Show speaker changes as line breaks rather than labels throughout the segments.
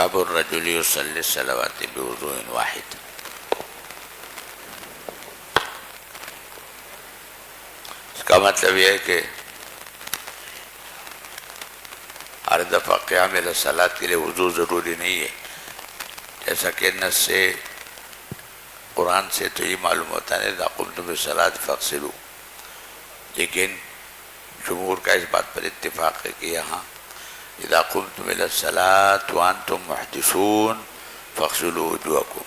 باب الرجل يصلي الصلوات بوضوء واحد۔ اس کا مطلب یہ ہے کہ ہر دفعہ قیام الصلاۃ کے لیے وضو ضروری نہیں ہے، جیسا کہ نص سے قرآن سے تو یہ معلوم ہوتا ہے اذا قمتم للصلاۃ فاغسلوا، لیکن جمہور کا اس بات پر اتفاق ہے کہ یہاں اذا قمتم الى الصلاۃ وانتم محدثون فاغسلوا وجوہکم۔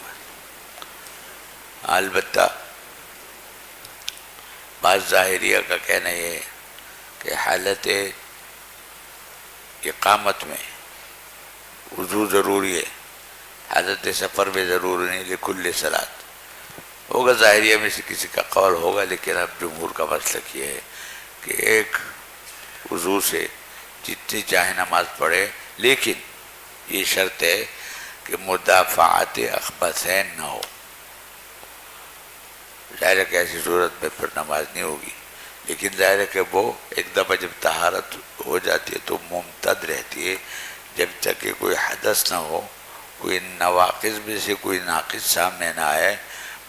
البتہ بعض ظاہریہ کا کہنا یہ ہے کہ حالت اقامت میں وضو ضروری ہے، حالت سفر میں ضروری نہیں، لکل صلاۃ ہوگا۔ ظاہریہ میں سے کسی کا قول ہوگا، لیکن اب جمہور کا مسلک یہ ہے کہ ایک وضو سے جتنی چاہے نماز پڑھے، لیکن یہ شرط ہے کہ مدافعت اخبثین نہ ہو۔ ظاہر ہے کہ ایسی صورت میں پھر نماز نہیں ہوگی، لیکن ظاہر ہے کہ وہ ایک دفعہ جب طہارت ہو جاتی ہے تو ممتد رہتی ہے جب تک کہ کوئی حدث نہ ہو، کوئی نواقص میں سے کوئی ناقص سامنے نہ آئے۔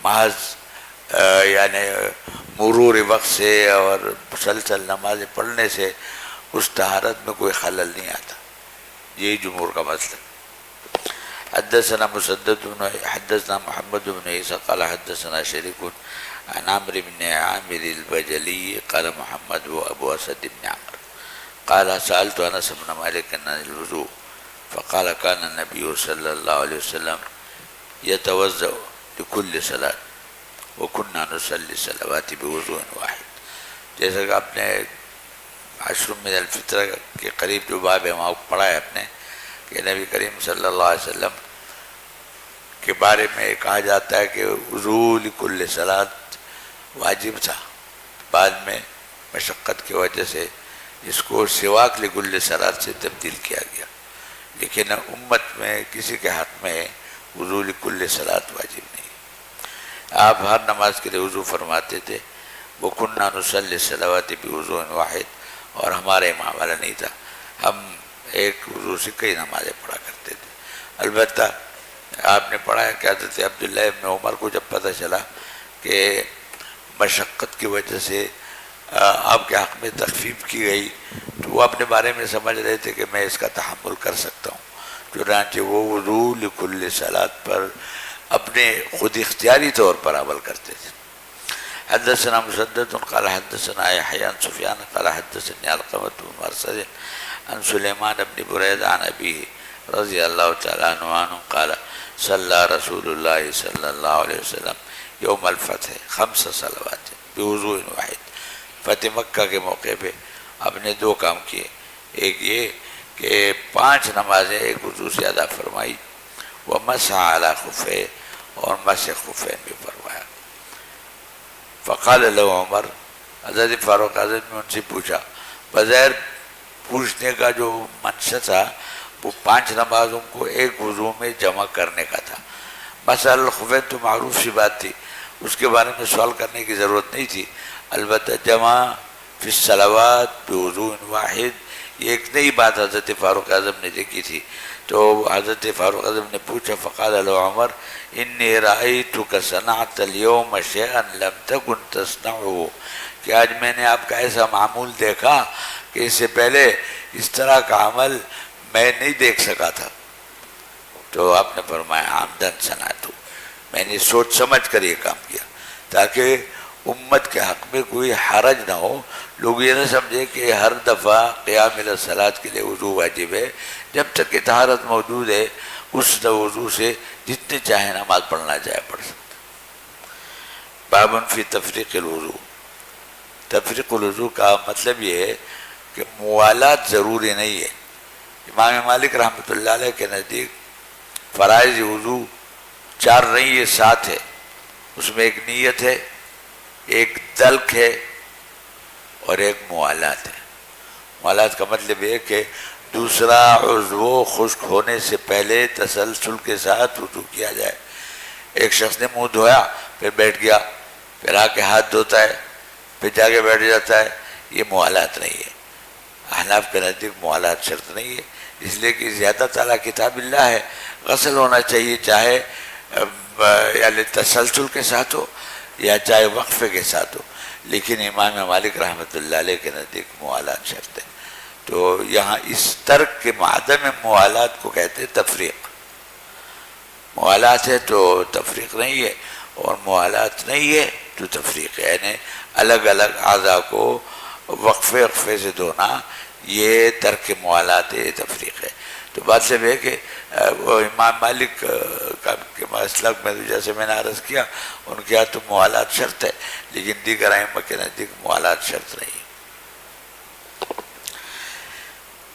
محض یعنی مرور وقت سے اور مسلسل نمازیں پڑھنے سے اس طہارت میں کوئی خلل نہیں آتا، یہی جمہور کا مسئلہ۔ حدثنا مسدد حدثنا محمد بن عیسیٰ قال حدثنا شریک عن عمرو بن عامر البجلی قال محمد وابو اسد بن عمرو قال سألت انس بن مالك عن الوضوء فقال كان النبي صلى الله عليه وسلم يتوضأ لكل صلاة وكنا نصلي الصلوات بوضوء واحد۔ جیسا کہ آپ نے عشر من الفطرہ کے قریب جو باب ہے وہاں پڑھا ہے آپ نے کہ نبی کریم صلی اللہ علیہ وسلم کے بارے میں کہا جاتا ہے کہ وضو لکل صلاۃ واجب تھا، بعد میں مشقت کی وجہ سے اس کو سواک لکل صلاۃ سے تبدیل کیا گیا، لیکن امت میں کسی کے حق میں وضو لکل صلاۃ واجب نہیں۔ آپ ہر نماز کے لیے وضو فرماتے تھے، وَكُنَّا نُصَلِّي الصَّلَوَاتِ بِوُضُوءٍ واحد، اور ہمارے معاملہ نہیں تھا، ہم ایک وضو سے کئی نمازیں پڑھا کرتے تھے۔ البتہ آپ نے پڑھا ہے کہ حضرت عبداللہ ابن عمر کو جب پتہ چلا کہ مشقت کی وجہ سے آپ کے حق میں تخفیف کی گئی تو وہ اپنے بارے میں سمجھ رہے تھے کہ میں اس کا تحمل کر سکتا ہوں، چنانچہ وہ وضو لکل صلاۃ پر اپنے خود اختیاری طور پر عمل کرتے تھے۔ حدثنا مسدد قال حدثنا يحيى عن سفيان قال حدثني علقمة بن مرثد عن سليمان بن بريدة عن أبيه رضي الله تعالى عنه قال صلى رسول الله صلى الله عليه وسلم يوم الفتح 5 صلوات بوضوء واحد۔ فتح مکہ کے موقع پہ آپ نے 2 کام کیے، ایک یہ کہ 5 نمازیں ایک وضو سے ادا فرمائی، ومسح على خفيه، اور مسح خفین بھی فرمایا۔ فقال له عمر، حضرت فاروق اعظم نے ان سے پوچھا، بظاہر پوچھنے کا جو منشا تھا وہ 5 نمازوں کو ایک وضو میں جمع کرنے کا تھا۔ مسح الخفین تو معروف سی بات تھی، اس کے بارے میں سوال کرنے کی ضرورت نہیں تھی، البتہ جمع فی الصلوات بوضوء واحد یہ ایک نئی بات حضرت فاروق اعظم نے دیکھی تھی، تو حضرت فاروق اعظم نے پوچھا، فقال له عمر انی رأیتک صنعت اليوم شیئا لم تکن تصنعه، کہ آج میں نے آپ کا ایسا معمول دیکھا کہ اس سے پہلے اس طرح کا عمل میں نہیں دیکھ سکا تھا۔ تو آپ نے فرمایا عمدن صنعتہ، میں نے سوچ سمجھ کر یہ کام کیا تاکہ امت کے حق میں کوئی حرج نہ ہو، لوگ یہ نہ سمجھے کہ ہر دفعہ قیام الصلاۃ کے لیے وضو واجب ہے، جب تک کہ طہارت موجود ہے اس وضو سے جتنے چاہے نماز پڑھنا چاہے پڑھ سکتے۔ باب فی تفریق الوضو، تفریق الوضو کا مطلب یہ ہے کہ موالات ضروری نہیں ہے۔ امام مالک رحمۃ اللہ علیہ کے نزدیک فرائض وضو 4 نہیں، یہ 7 ہے، اس میں ایک نیت ہے، ایک دلک ہے اور ایک موالات ہے۔ موالات کا مطلب یہ ہے کہ دوسرا عضو خشک ہونے سے پہلے تسلسل کے ساتھ وضو کیا جائے۔ ایک شخص نے منہ دھویا پھر بیٹھ گیا، پھر آ کے ہاتھ دھوتا ہے پھر جا کے بیٹھ جاتا ہے، یہ موالات نہیں ہے۔ احناف کے نزدیک موالات شرط نہیں ہے، اس لیے کہ زیادہ تعالیٰ کتاب اللہ ہے، غسل ہونا چاہیے، چاہے یعنی تسلسل کے ساتھ ہو یا چاہے وقفے کے ساتھ ہو، لیکن امام مالک رحمۃ اللہ علیہ کے نزدیک موالات شرط ہے۔ تو یہاں اس ترک کے عدم موالات کو کہتے ہیں تفریق۔ موالات ہے تو تفریق نہیں ہے، اور موالات نہیں ہے تو تفریق ہے، یعنی الگ الگ اعضاء کو وقفے وقفے سے دھونا، یہ ترک موالات ہے، یہ تفریق ہے۔ تو بات صرف ہے کہ وہ امام مالک کے مسلک میں جیسے میں نے عرض کیا، ان کے یہاں تو موالات شرط ہے، لیکن دیگر ائمہ کے نزدیک موالات شرط نہیں ہے۔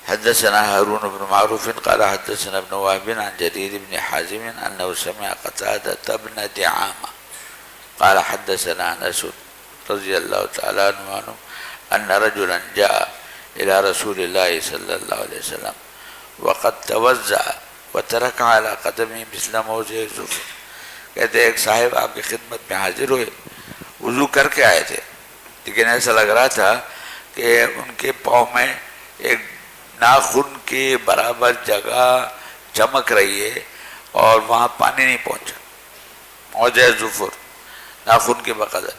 حدثنا هارون بن معروف قال حدثنا ابن وهب عن جرير بن حازم أنه سمع قتادة بن دعامة قال حدثنا أنس رضي الله تعالى عنه أن رجلا جاء إلى رسول الله صلى الله عليه وسلم وقد توزع وترك على قدمه مثل موضع الظفر۔ کہتے ہیں ایک صاحب آپ کی خدمت میں حاضر ہوئے، وضو کر کے آئے تھے، لیکن ایسا لگ رہا تھا کہ ان کے پاؤں میں ایک ناخن کے برابر جگہ چمک رہی ہے اور وہاں پانی نہیں پہنچا، موضع ظفر، ناخن کے بقدر۔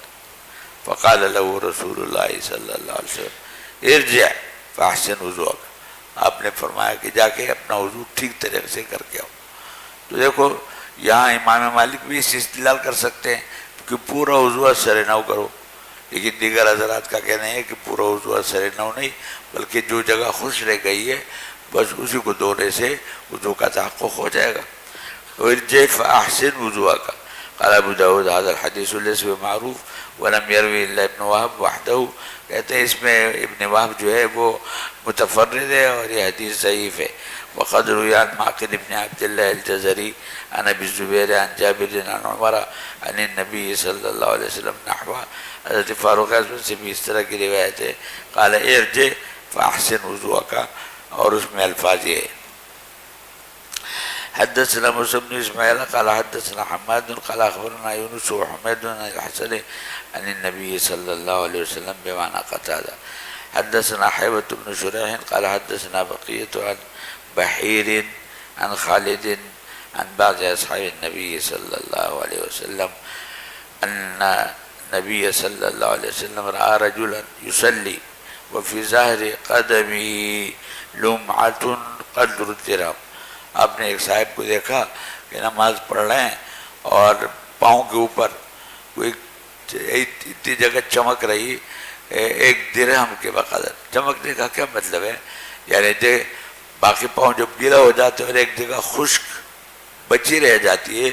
فقال له رسول اللہ صلی اللہ علیہ وسلم ارجع فاحسن وضوءک، آپ نے فرمایا کہ جا کے اپنا وضو ٹھیک طریقے سے کر کے آؤ۔ تو دیکھو یہاں امام مالک بھی اس استدلال کر سکتے ہیں کہ پورا وضو سر نو کرو، لیکن دیگر حضرات کا کہنا ہے کہ پورا وضو سر نو نہیں، بلکہ جو جگہ خوش رہ گئی ہے بس اسی کو دھونے سے وضو کا تحقق ہو جائے گا۔ ارجع فاحسن وضوءک۔ قال ابو داود هذا الحديث ليس بمعروف ولم يروي الا ابن وهب وحده، کہتے ہیں اس میں ابن وہب جو ہے وہ متفرد ہے اور یہ حدیث ضعیف ہے۔ وقد روي عن معقل بن عبد الله الجزري عن ابي الزبير عن جابر عن عمر عن النبي صلى الله عليه وسلم نحو، حضرت فاروق اعظم سے بھی اس طرح کی روایت ہے، قال ارجع فاحسن وضوءک، اور اس میں الفاظ یہ ہے۔ حدثنا موسى بن اسماعيل قال حدثنا حماد قال اخبرنا يونس وحميد عن الحسن عن النبي صلى الله عليه وسلم بمعنى قتادة۔ حدثنا حيوة بن شريح قال حدثنا بقية عن بحير عن خالد عن بعض اصحاب النبي صلى الله عليه وسلم ان النبي صلى الله عليه وسلم راى رجلا يصلي وفي ظاهر قدمه لمعة قدر الدرهم، آپ نے ایک صاحب کو دیکھا کہ نماز پڑھ رہے ہیں اور پاؤں کے اوپر کوئی اتنی جگہ چمک رہی ایک درہم کے بقدر۔ چمکنے کا کیا مطلب ہے؟ یعنی باقی پاؤں جب گیلا ہو جاتے ہیں اور ایک جگہ خشک بچی رہ جاتی ہے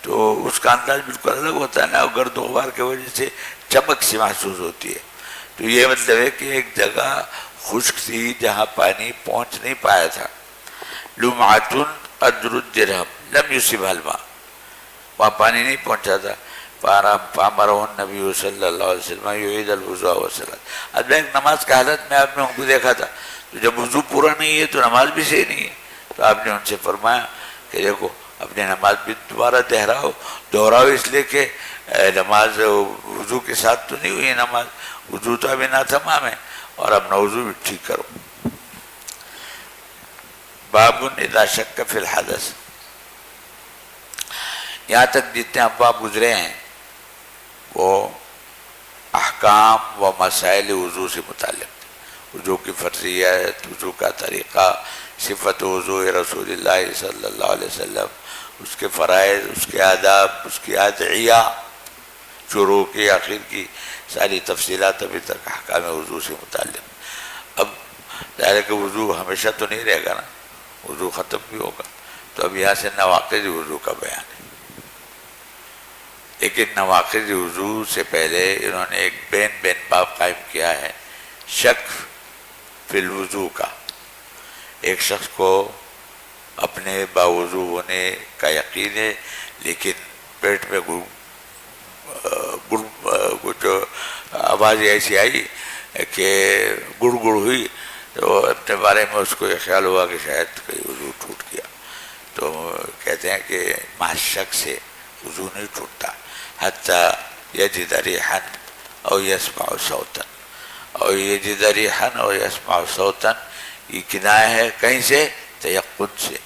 تو اس کا انداز بالکل الگ ہوتا ہے نا، گرد و غبار کی وجہ سے چمک سی محسوس ہوتی ہے۔ تو یہ مطلب ہے کہ ایک جگہ خشک تھی جہاں پانی پہنچ نہیں پایا تھا۔ لمعۃ قدر الدرہم لم یصبها الماء، وہاں پانی نہیں پہنچا تھا۔ فامرہ النبی صلی اللہ علیہ وسلم یعید الوضوء والصلاۃ۔ اب ایک نماز کی حالت میں آپ نے ان کو دیکھا تھا، تو جب وضو پورا نہیں ہے تو نماز بھی صحیح نہیں ہے، تو آپ نے ان سے فرمایا کہ دیکھو اپنی نماز بھی دوبارہ دہراؤ، اس لیے کہ نماز وضو کے ساتھ تو نہیں ہوئی نماز، وضو تو ابھی نہ تمام ہے، اور اپنا وضو بھی ٹھیک کرو۔ باب اذا شک فی الحدث، یہاں تک جتنے ابواب گزرے ہیں وہ احکام و مسائل وضو سے متعلق، وضو کی فرضیت، وضو کا طریقہ، صفت وضو رسول اللہ صلی اللہ علیہ وسلم، اس کے فرائض، اس کے آداب، اس کی ادعیہ، شروع کی آخر کی ساری تفصیلات ابھی تک احکام وضو سے متعلق۔ اب ظاہر ہے کہ وضو ہمیشہ تو نہیں رہے گا نا، وضو ختم بھی ہوگا، تو اب یہاں سے نواقض وضو کا بیان ہے۔ لیکن نواقض وضو سے پہلے انہوں نے ایک بین باب قائم کیا ہے، شک فی الوضو کا۔ ایک شخص کو اپنے باوضو ہونے کا یقین ہے، لیکن پیٹ میں کچھ آواز ایسی آئی کہ گڑ گڑ ہوئی، تو اپنے بارے میں اس کو یہ خیال ہوا کہ شاید کہیں وضو ٹوٹ گیا۔ تو کہتے ہیں کہ محض شک سے وضو نہیں ٹوٹتا، حتی یجد ریحا او یسمع صوتا، اور یجد ریحا اور یسمع صوتا، یہ کنایہ ہے کہیں سے؟ تیقن سے،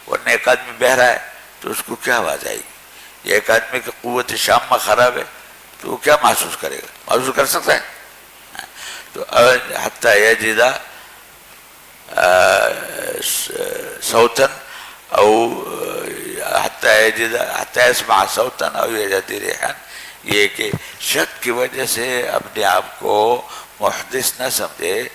ورنہ ایک آدمی بہہ رہا ہے تو اس کو کیا آواز آئے گی؟ یہ ایک آدمی کی قوت شامہ خراب ہے تو وہ کیا محسوس کرے گا؟ محسوس کر سکتا ہے؟ تو حتی یجد صوتا او حتی یسمع صوتا او یجد ریحا، یہ کہ شک کی وجہ سے اپنے آپ کو محدث نہ سمجھے،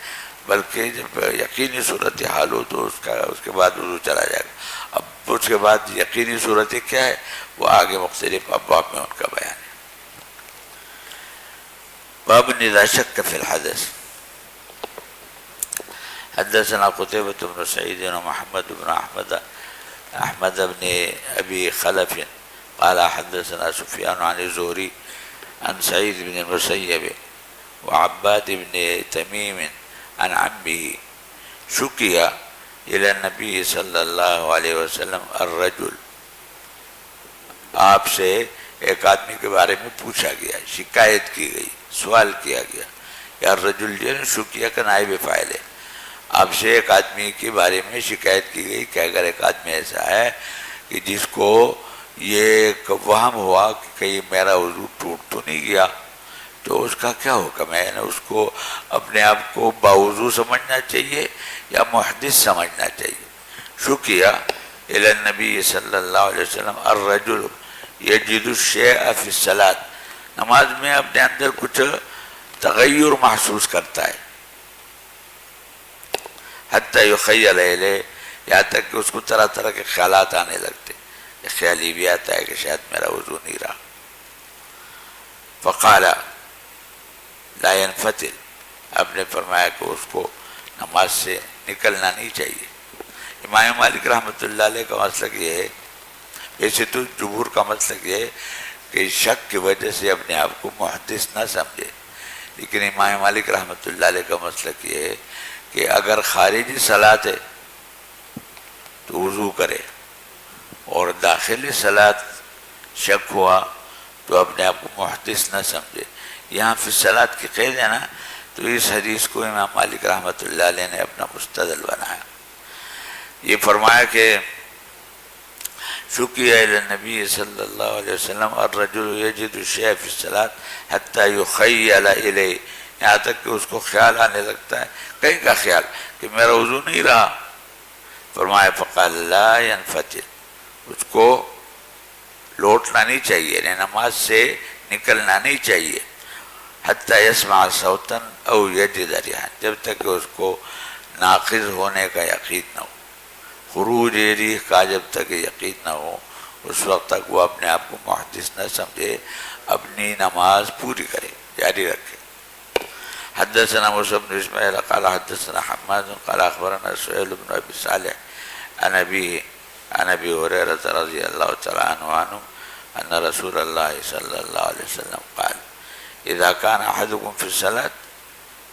بلکہ جب یقینی صورتحال ہو تو اس کے بعد وضو چلا جائے گا۔ اب اس کے بعد یقینی صورت کیا ہے وہ آگے مختلف ابواب میں ان کا بیان ہے۔ باب اذا شک فی الحدث، حدثنا قتيبة بن سعيد ومحمد بن أحمد بن أبي خلف قال حدثنا سفيان عن الزهري عن سعيد بن المسيب وعباد بن تميم عن عمه شكي إلى النبي صلی اللہ علیہ وسلم الرجل، آپ سے ایک آدمی کے بارے میں پوچھا گیا، شکایت کی گئی، سوال کیا گیا، یا الرجل جو شکیہ کا نائب فاعل ہے، آپ سے ایک آدمی کے بارے میں شکایت کی گئی کہ اگر ایک آدمی ایسا ہے کہ جس کو یہ وہم ہوا کہ کہیں میرا وضو ٹوٹ تو نہیں گیا تو اس کا کیا حکم ہے؟ یعنی اس کو اپنے آپ کو باوضو سمجھنا چاہیے یا محدث سمجھنا چاہیے؟ شکیہ الی النبی صلی اللہ علیہ وسلم الرجل یجد الشیء فی الصلاۃ، نماز میں اپنے اندر کچھ تغیر محسوس کرتا ہے، حتی یخیل الیہ، یہاں تک کہ اس کو طرح طرح کے خیالات آنے لگتے، خیال یہ بھی آتا ہے کہ شاید میرا وضو نہیں رہا۔ فقال لا ينفتل، آپ نے فرمایا کہ اس کو نماز سے نکلنا نہیں چاہیے۔ امام مالک رحمۃ اللہ علیہ کا مسلک یہ ہے، ویسے تو جمہور کا مسلک یہ ہے کہ شک کی وجہ سے اپنے آپ کو محدث نہ سمجھے، لیکن امام مالک رحمۃ اللہ علیہ کا مسلک یہ ہے کہ اگر خارجی صلاۃ ہے تو وضو کرے، اور داخلی صلاۃ شک ہوا تو اپنے آپ کو محدث نہ سمجھے۔ یہاں فی الصلاۃ کی قید ہے نا، تو اس حدیث کو امام مالک رحمۃ اللہ علیہ نے اپنا مستدل بنایا۔ یہ فرمایا کہ شکی الی النبی صلی اللہ علیہ وسلم الرجل یجد الشیء فی الصلاۃ حتی یخیل الیہ، یہاں تک کہ اس کو خیال آنے لگتا ہے، کہیں کا خیال کہ میرا وضو نہیں رہا۔ فرمایا فقال لا ينفتل، اس کو لوٹنا نہیں چاہیے، یعنی نماز سے نکلنا نہیں چاہیے، حتی یسمع صوتا او یجد ریحا، جب تک کہ اس کو ناقض ہونے کا یقین نہ ہو، خروج ریح کا جب تک یقین نہ ہو، اس وقت تک وہ اپنے آپ کو محدث نہ سمجھے، اپنی نماز پوری کرے، جاری رکھے۔ حدثنا موسى بن اسماعيل قال حدثنا حماد قال اخبرنا سهيل بن ابي صالح عن ابي هريره رضي الله تعالى عنه ان رسول الله صلى الله عليه وسلم قال اذا كان احدكم في الصلاه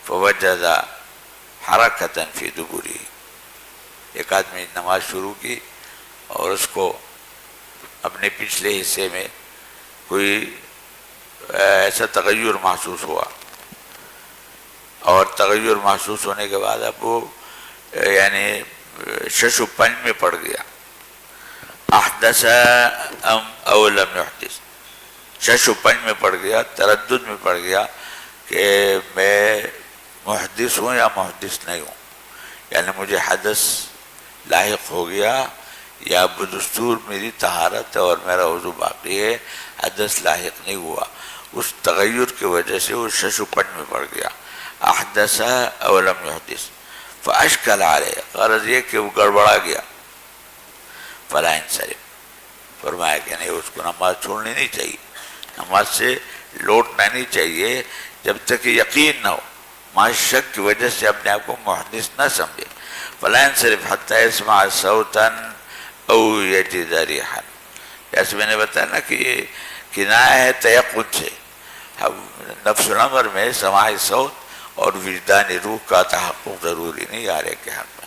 فوجد حركه في دبره، ایک آدمی نماز شروع کی اور اس کو اپنے پچھلے حصے میں کوئی ایسا تغیر محسوس ہوا، اور تغیر محسوس ہونے کے بعد اب وہ یعنی شش و پنج میں پڑ گیا، احدث ام او لم یحدث، شش و پنج میں پڑ گیا، تردد میں پڑ گیا کہ میں محدث ہوں یا محدث نہیں ہوں، یعنی مجھے حدث لاحق ہو گیا یا بدستور میری طہارت ہے اور میرا وضو باقی ہے، حدث لاحق نہیں ہوا، اس تغیر کی وجہ سے وہ شش و پنج میں پڑ گیا، احدث او لم یحدث، فاشکل علیہ، غرض یہ کہ وہ گڑبڑا گیا، فلا ینصرف، فرمایا کہ نہیں اس کو نماز چھوڑنی نہیں چاہیے، نماز سے لوٹنا نہیں چاہیے جب تک کہ یقین نہ ہو، مع شک کی وجہ سے اپنے آپ کو محدث نہ سمجھے، فلا ینصرف حتی یسمع صوتا او یجد ریحا، جیسے میں نے بتایا نا کہ یہ کنایہ ہے تیقن سے، نفس الامر میں سماع صوت اور وجدان روح کا تحقق ضروری نہیں آ رہے کے حق میں۔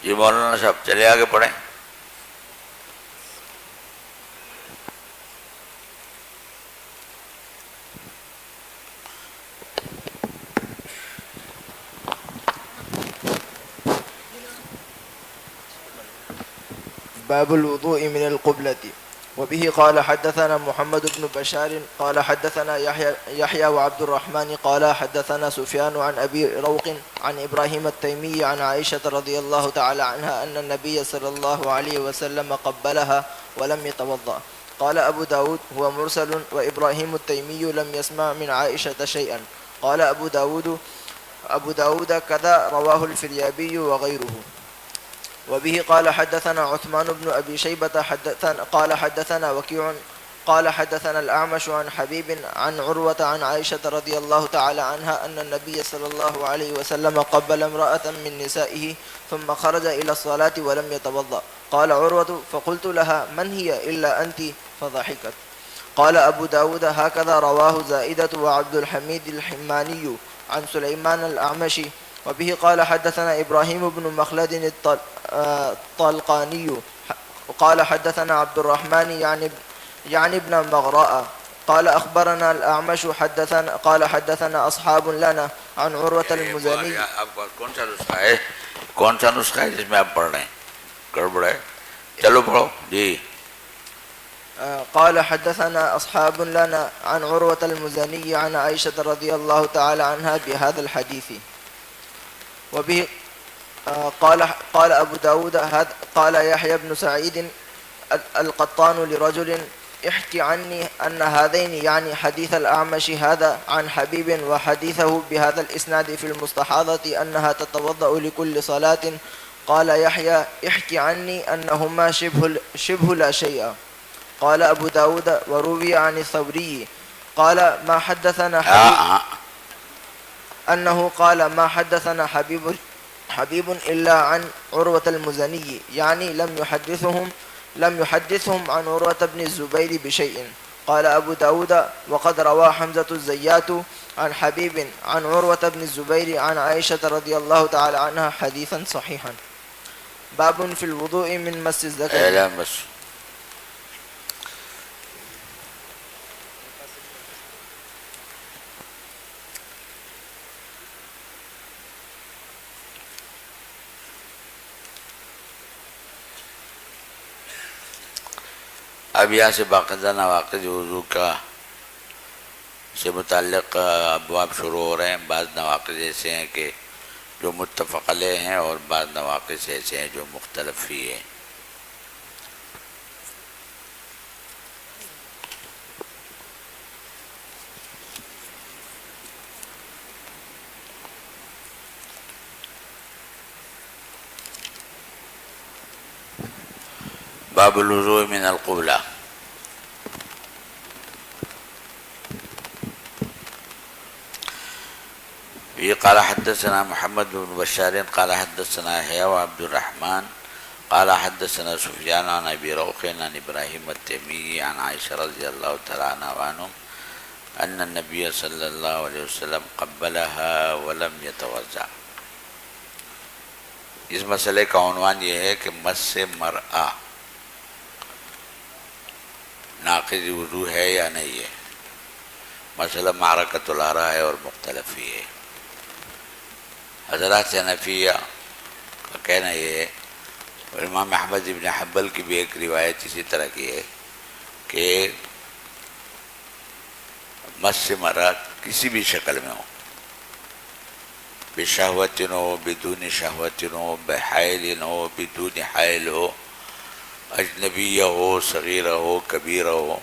جی مولانا صاحب چلے آگے پڑھیں.
باب الوضوء من القبلة. وبه قال حدثنا محمد بن بشار قال حدثنا يحيى وعبد الرحمن قال حدثنا سفيان عن أبي روق عن إبراهيم التيمي عن عائشة رضي الله تعالى عنها أن النبي صلى الله عليه وسلم قبلها ولم يتوضأ. قال أبو داود هو مرسل وإبراهيم التيمي لم يسمع من عائشة شيئا. قال أبو داود كذا رواه الفريابي وغيره. وبه قال حدثنا عثمان بن أبي شيبة قال حدثنا وكيع قال حدثنا الأعمش عن حبيب عن عروة عن عائشة رضي الله تعالى عنها أن النبي صلى الله عليه وسلم قبل امرأة من نسائه ثم خرج إلى الصلاة ولم يتوضأ. قال عروة فقلت لها من هي إلا أنت فضحكت. قال أبو داود هكذا رواه زائدة وعبد الحميد الحماني عن سليمان الأعمشي. وبه قال حدثنا إبراهيم بن مخلد الطلقاني قال حدثنا عبد الرحمن يعني ابن مغراء قال أخبرنا الأعمش قال حدثنا أصحاب لنا عن عروة المزني.
آپ کا کون سا نسخہ ہے جس میں آپ پڑھ رہے ہیں؟ گڑبڑ ہے، چلو پڑھو جی.
قال حدثنا أصحاب لنا عن عروة المزني عن عائشة رضي الله تعالى عنها بهذا الحديث. وبه قال أبو داود قال يحيى بن سعيد القطان لرجل احكي عني أن هذين يعني حديث الأعمش هذا عن حبيب وحديثه بهذا الإسناد في المستحاضة أنها تتوضأ لكل صلاة. قال يحيى احكي عني أنهما شبه لا شيء. قال أبو داود وروي عن الثوري قال ما حدثنا حبيب أنه قال ما حدثنا حبيب إلا عن عروة المزني يعني لم يحدثهم عن عروة بن الزبير بشيء. قال أبو داود وقد روى حمزة الزيات عن حبيب عن عروة بن الزبير عن عائشة رضي الله تعالى عنها حديثا صحيحا. باب في الوضوء من مس الذكر.
اب یہاں سے باقاعدہ نواقض وضو کا سے متعلق ابواب شروع ہو رہے ہیں. بعض نواقض ایسے ہیں کہ جو متفق علیہ ہیں اور بعض نواقض ایسے ہیں جو مختلف ہی ہیں. باب الوضوء من القبلة. قال حدثنا محمد بن بشار قال حدثنا يحيى وعبد الرحمن قال حدثنا سفيان عن أبي روح عن إبراهيم التيمي عن عائشة رضي الله تعالى عنها أن النبي صلى الله عليه وسلم قبلها ولم يتوضأ. اس مسئلے کا عنوان یہ ہے کہ مس مرأہ ناقض وضو ہے یا نہیں ہے. مسئلہ معرکۃ الآراء ہے اور مختلف ہی ہے. حضرات حنفیہ کا کہنا یہ ہے اور امام احمد بن حنبل کی بھی ایک روایت اسی طرح کی ہے کہ مس مرأہ کسی بھی شکل میں ہو، بشہوت ہو، بدون شہوت ہو، بحائل ہو، بدون حائل ہو، اجنبیہ ہو، صغیرہ ہو، کبیرہ ہو،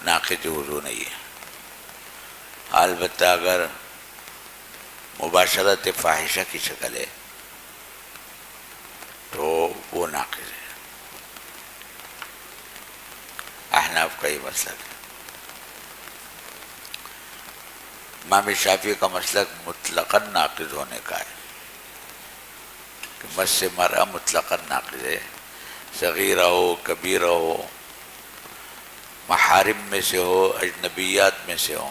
ناقض وضو نہیں ہے. البتہ اگر مباشرت فاحشہ کی شکل ہے تو وہ ناقض ہے. احناف کا یہ مسلک ہے. امام شافعی کا مسلک مطلقاً ناقض ہونے کا ہے کہ مس مرأہ مطلقاً ناقض ہے. صغیرہ ہو، کبیرہ ہو، محارم میں سے ہو، اجنبیات میں سے ہو،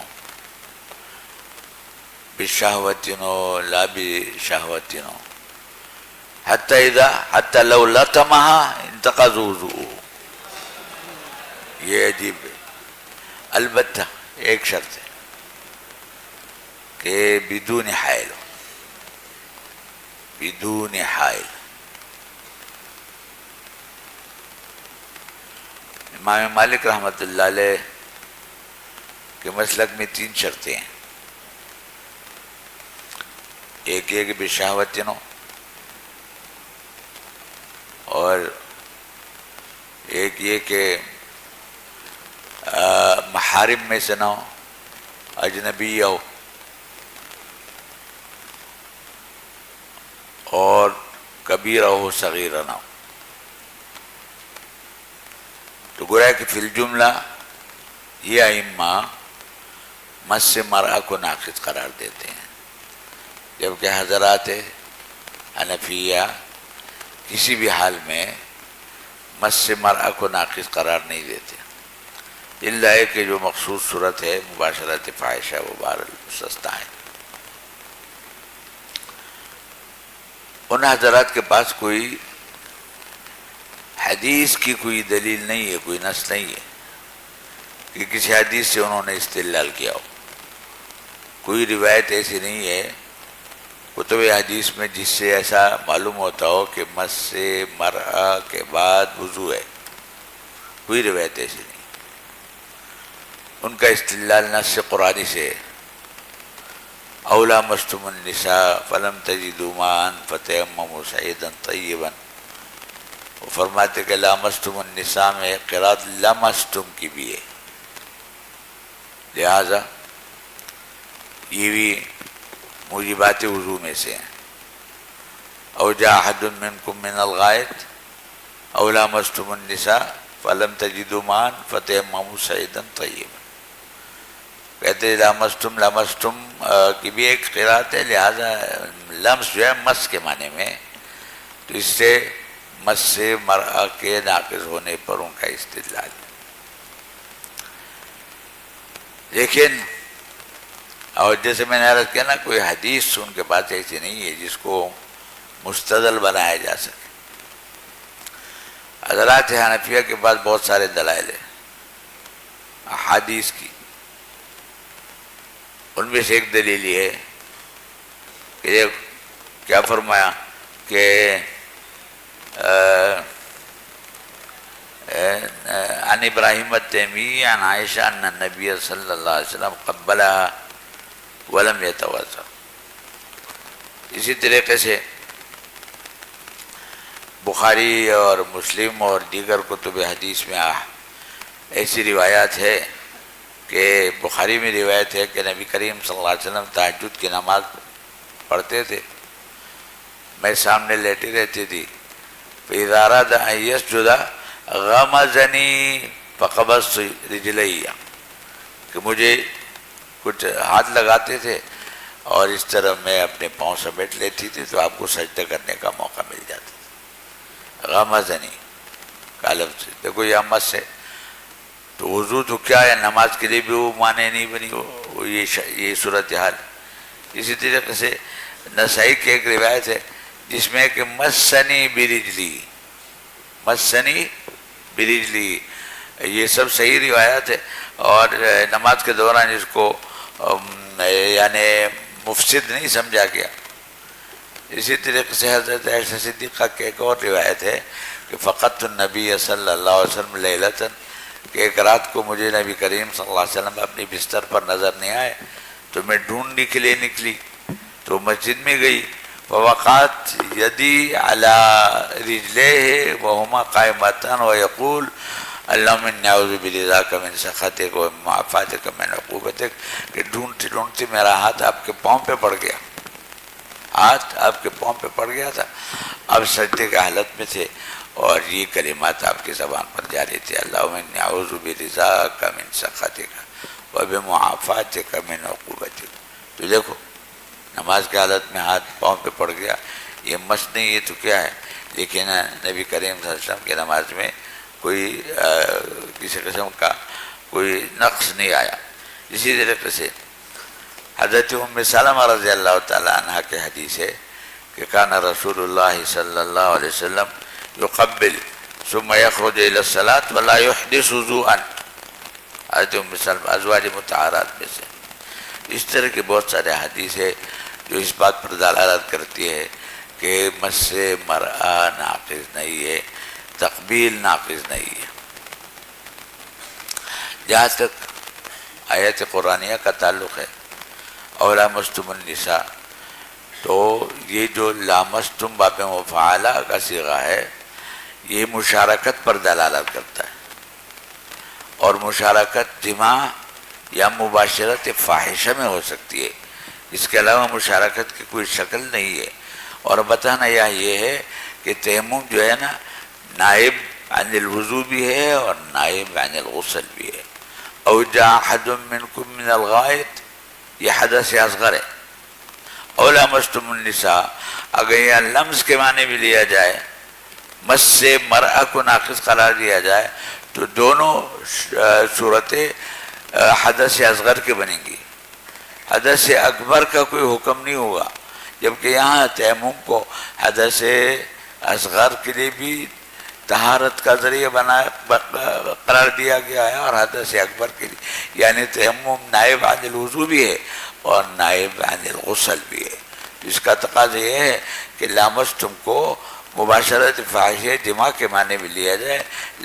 بشہوت ہو، لا بشہوت ہو، حتی لو لطمها انتقض وضوء. یہ عجیب ہے. البتہ ایک شرط ہے کہ بدون حائل ہو، بدون حائل. امام مالک رحمۃ اللہ علیہ کے مسلک میں 3 شرطیں ہیں. ایک یہ کہ بشہوت ہو، اور ایک یہ کہ محارم میں سے نہ ہو، اجنبی ہو، اور کبیرہ ہو صغیرہ نہ ہو. تو گویا کہ فی الجملہ یہ ائمہ مس مرأہ کو ناقص قرار دیتے ہیں، جبکہ حضرات حنفیہ کسی بھی حال میں مس مرأہ کو ناقص قرار نہیں دیتے، الا ہے کہ جو مخصوص صورت ہے مباشرت فاحشہ وہ بہرحال مستثنیٰ ہے. ان حضرات کے پاس کوئی حدیث کی کوئی دلیل نہیں ہے، کوئی نص نہیں ہے کہ کسی حدیث سے انہوں نے استدلال کیا ہو. کوئی روایت ایسی نہیں ہے کتب حدیث میں جس سے ایسا معلوم ہوتا ہو کہ مس مرأہ کے بعد وضو ہے. کوئی روایت ایسی نہیں. ان کا استدلال نص قرآنی سے اَوْ لَامَسْتُمُ النِّسَاءَ فَلَمْ تَجِدُوا مَاءً فَتَيَمَّمُوا صَعِيدًا طَيِّبًا. وہ فرماتے کہ لامستم النساء میں قرات لمستم کی بھی ہے، لہذا یہ بھی موجبات وضو میں سے ہیں. او جاء احد منکم من الغائط او لامستم النساء فلم تجدوا ماء فتیمموا صعیدا طیبا. کہتے ہیں لمستم کی بھی ایک قرات ہے، لہذا لمس جو ہے مس کے معنی میں، تو اس سے مس سے مرأہ کے ناقص ہونے پر ان کا استدلال. لیکن اور جیسے میں نے عرض کیا نا، کوئی حدیث ان کے پاس ایسی نہیں ہے جس کو مستدل بنایا جا سکے. حضرات حنفیہ کے پاس بہت سارے دلائل ہیں احادیث کی. ان میں سے ایک دلیل یہ ہے کہ کیا فرمایا کہ عن ابراہیم التیمی عن عائشہ ان النبی صلی اللہ علیہ وسلم قبلها ولم يتوضا. اسی طریقے سے بخاری اور مسلم اور دیگر کتب حدیث میں ایسی روایات ہے کہ بخاری میں روایت ہے کہ نبی کریم صلی اللہ علیہ وسلم تہجد کی نماز پڑھتے تھے، میں سامنے لیٹی رہتی تھی. فَإِذَا أَرَادَ أَن يَسْجُدَ غَمَزَنِي فَقَبَضْتُ رِجْلَيَّ، کہ مجھے کچھ ہاتھ لگاتے تھے اور اس طرح میں اپنے پاؤں سمیٹ لیتی تھی تو آپ کو سجدہ کرنے کا موقع مل جاتا تھا. غَمَزَنِي کا لفظ دیکھو یہ مس ہے. تو وضو تو کیا ہے، نماز کے لیے بھی وہ معنی نہیں بنی، وہ یہ صورتحال. اسی طریقے سے نسائی کی ایک روایت ہے جس میں کہ مسنی برجلی، یہ سب صحیح روایت ہے. اور نماز کے دوران اس کو یعنی مفسد نہیں سمجھا گیا. اسی طریقے سے حضرت عائشہ صدیقہ کی ایک اور روایت ہے کہ فقط النبی صلی اللہ علیہ وسلم لیلۃ، کہ ایک رات کو مجھے نبی کریم صلی اللہ علیہ وسلم اپنی بستر پر نظر نہیں آئے تو میں ڈھونڈنے کے لیے نکلی تو مسجد میں گئی. فوقعت یدی علی رجلیہ وہما قائمتان ویقول اللہم انی اعوذ برضاک من سخطک و معافاتک من عقوبتک. کہ ڈھونڈتے ڈھونڈتے میرا ہاتھ آپ کے پاؤں پہ پڑ گیا، ہاتھ آپ کے پاؤں پہ پڑ گیا تھا. اب سجدے کی حالت میں تھے اور یہ کلمات آپ کی زبان پر جاری تھے، اللہم انی اعوذ برضاک من سخطک و بمعافاتک من عقوبتک. تو دیکھو نماز کی حالت میں ہاتھ پاؤں پہ پڑ گیا، یہ مس نہیں، یہ تو کیا ہے. لیکن نبی کریم صلی اللہ علیہ وسلم کی نماز میں کوئی کسی قسم کا کوئی نقص نہیں آیا. اسی طریقے سے حضرت ام سلمہ رضی اللہ تعالیٰ عنہ کے حدیث ہے کہ کان رسول اللہ صلی اللہ علیہ وسلم یقبل ثم یخرج الی الصلاۃ ولا یحدث وضوءا، حضرت ام سلمہ ازواج مطہرات میں سے۔ اس طرح کے بہت سارے حدیث ہے جو اس بات پر دلالت کرتی ہے کہ مس مرآ ناقض نہیں ہے، تقبیل ناقض نہیں ہے۔ جہاں تک آیت قرآنیہ کا تعلق ہے اور لامستم النساء، تو یہ جو لامستم باب مفعلہ کا صیغہ ہے یہ مشارکت پر دلالت کرتا ہے، اور مشارکت جماع یا مباشرت فاحشہ میں ہو سکتی ہے، اس کے علاوہ مشارکت کی کوئی شکل نہیں ہے۔ اور بتانا یہ ہے کہ تیمم جو ہے نا نائب عن الوضو بھی ہے اور نائب عن الغسل بھی ہے۔ او جاء احد منکم من الغائط، یہ حدث اصغر ہے۔ او لامستم النساء، اگر یہ لمس کے معنی بھی لیا جائے، مس سے مرأہ کو ناقص قرار دیا جائے، تو دونوں صورتیں حدث اصغر کے بنیں گی، حدث اکبر کا کوئی حکم نہیں ہوگا، جبکہ یہاں تیمم کو حدث اصغر کے لیے بھی طہارت کا ذریعہ قرار دیا گیا ہے اور حدث اکبر کے لیے، یعنی تیمم نائب عن الوضو بھی ہے اور نائب عن الغسل بھی ہے۔ اس کا تقاضا یہ ہے کہ لامستم کو مباشرت فاحشہ جماع کے معنی میں لیا جائے،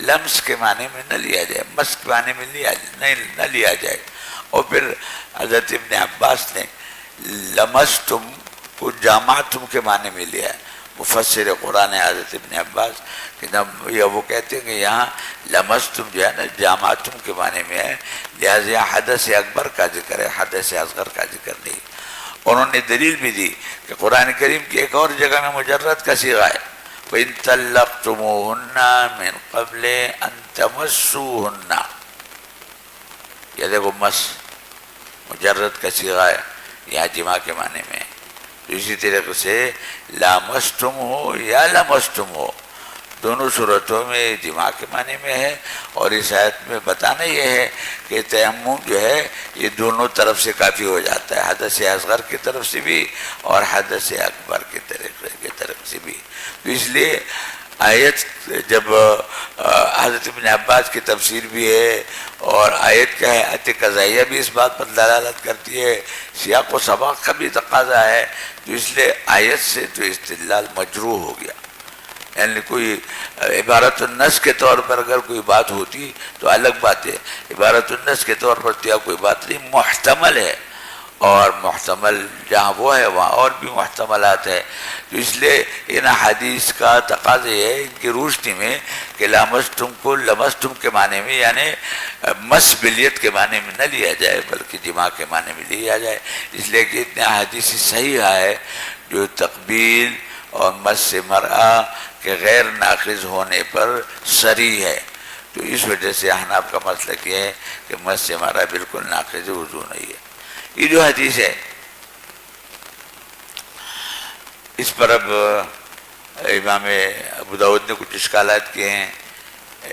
لمس کے معنی میں نہ لیا جائے، مس کے معنی میں نہ لیا جائے۔ اور پھر حضرت ابن عباس نے لمستم کو جامعتم کے معنی میں لیا ہے، مفسر قرآن حضرت ابن عباس کہ وہ کہتے ہیں کہ یہاں لمستم جو ہے نا جامعتم کے معنی میں ہے، لہذا حدث اکبر کا ذکر ہے، حدث اصغر کا ذکر نہیں۔ انہوں نے دلیل بھی دی کہ قرآن کریم کی ایک اور جگہ میں مجرد کا صیغہ ہے، وَإِن طَلَّقْتُمُوهُنَّ مِن قَبْلِ أَن تَمَسُّوهُنَّ، یہ دیکھو مس مجرد کا صیغہ ہے، یہاں جماع کے معنی میں ہے۔ تو اسی طریقے سے لامستم ہو یا لمستم ہو، دونوں صورتوں میں جماع کے معنی میں ہے، اور اس آیت میں بتانا یہ ہے کہ تیمم جو ہے یہ دونوں طرف سے کافی ہو جاتا ہے، حدث اصغر کی طرف سے بھی اور حدث اکبر کی طرف سے بھی۔ تو اس لیے آیت جب حضرت ابن عباس کی تفسیر بھی ہے اور آیت کا حیات قضائیہ بھی اس بات پر دلالت کرتی ہے، سیاق و سباق کا بھی تقاضا ہے، تو اس لیے آیت سے تو استدلال مجروح ہو گیا۔ یعنی کوئی عبارت النص کے طور پر اگر کوئی بات ہوتی تو الگ بات ہے، عبارت النص کے طور پر تو کوئی بات نہیں، محتمل ہے، اور محتمل جہاں وہ ہے وہاں اور بھی محتملات ہے۔ تو اس لیے ان حدیث کا تقاضا ہے ان کی روشنی میں کہ لامستم کو لمستم کے معنی میں یعنی مس بلیت کے معنی میں نہ لیا جائے بلکہ جماع کے معنی میں لیا جائے، اس لیے کہ اتنے حدیث صحیح ہے جو تقبیل اور مس مرآ کے غیر ناقض ہونے پر صریح ہے۔ تو اس وجہ سے احناف کا مسلک یہ ہے کہ مس مرآ بالکل ناقض وضو نہیں ہے۔ یہ جو حدیث ہے اس پر اب امام ابو داؤد نے کچھ اشکالات کیے ہیں،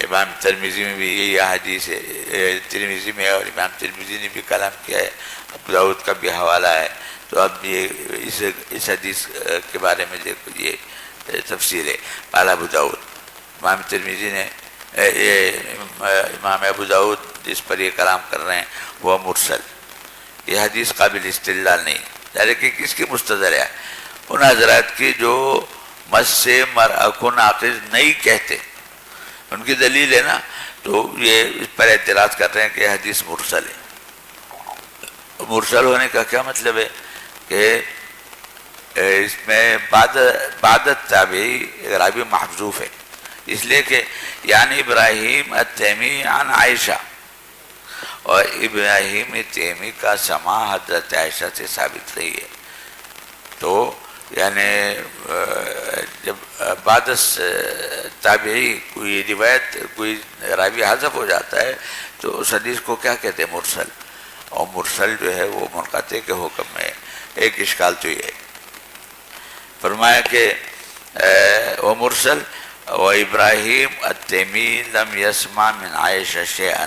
امام ترمذی میں بھی یہی حدیث ہے، ترمذی میں اور امام ترمذی نے بھی کلام کیا ہے، ابو داؤد کا بھی حوالہ ہے۔ تو اب یہ اس حدیث کے بارے میں دیکھو یہ تفسیر ہے۔ قال ابو داؤد، امام ترمذی نے امام ابو داؤد جس پر یہ کلام کر رہے ہیں وہ مرسل، یہ حدیث قابل استدلال نہیں، لیکن کس کی مستدل ہے؟ ان حضرات کی جو مس سے مرأہ کو ناقض نہیں کہتے، ان کی دلیل ہے نا، تو یہ اس پر اعتراض کر رہے ہیں کہ یہ حدیث مرسل ہے۔ مرسل ہونے کا کیا مطلب ہے کہ اس میں بعد تابعی راوی محذوف ہے، اس لیے کہ یعنی ابراہیم التیمی عن عائشہ، اور ابراہیم تیمی کا سماع حضرت عائشہ سے ثابت رہی ہے۔ تو یعنی جب بعد تابعی کوئی روایت کوئی راوی حذف ہو جاتا ہے تو اس حدیث کو کیا کہتے ہیں؟ مرسل، اور مرسل جو ہے وہ منقطع کے حکم میں ایک اشکال تو یہ ہے۔ فرمایا کہ وہ مرسل و ابراہیم التیمی لم یسمع من عائشہ شیئا،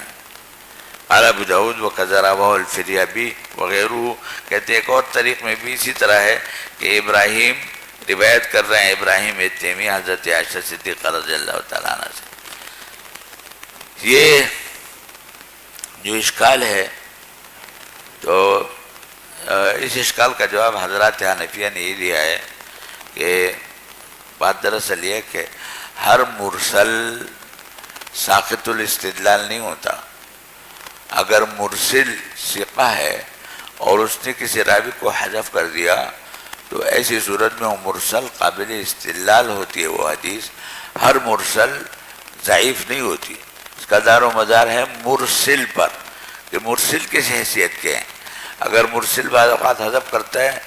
قال ابو داود وکذا رواه الفریابی وغیرہ، کہتے ایک اور طریق میں بھی اسی طرح ہے کہ ابراہیم روایت کر رہے ہیں ابراہیم تیمی حضرت عائشہ صدیقہ رضی اللہ تعالیٰ عنہ سے. یہ جو اشکال ہے تو اس اشکال کا جواب حضرات حنفیہ نے یہ دیا ہے کہ بات دراصل یہ کہ ہر مرسل ساقط الاستدلال نہیں ہوتا. اگر مرسل ثقہ ہے اور اس نے کسی راوی کو حذف کر دیا تو ایسی صورت میں وہ مرسل قابل استدلال ہوتی ہے. وہ حدیث ہر مرسل ضعیف نہیں ہوتی. اس کا دار و مدار ہے مرسل پر کہ مرسل کس حیثیت کے ہیں. اگر مرسل بعض اوقات حذف کرتا ہے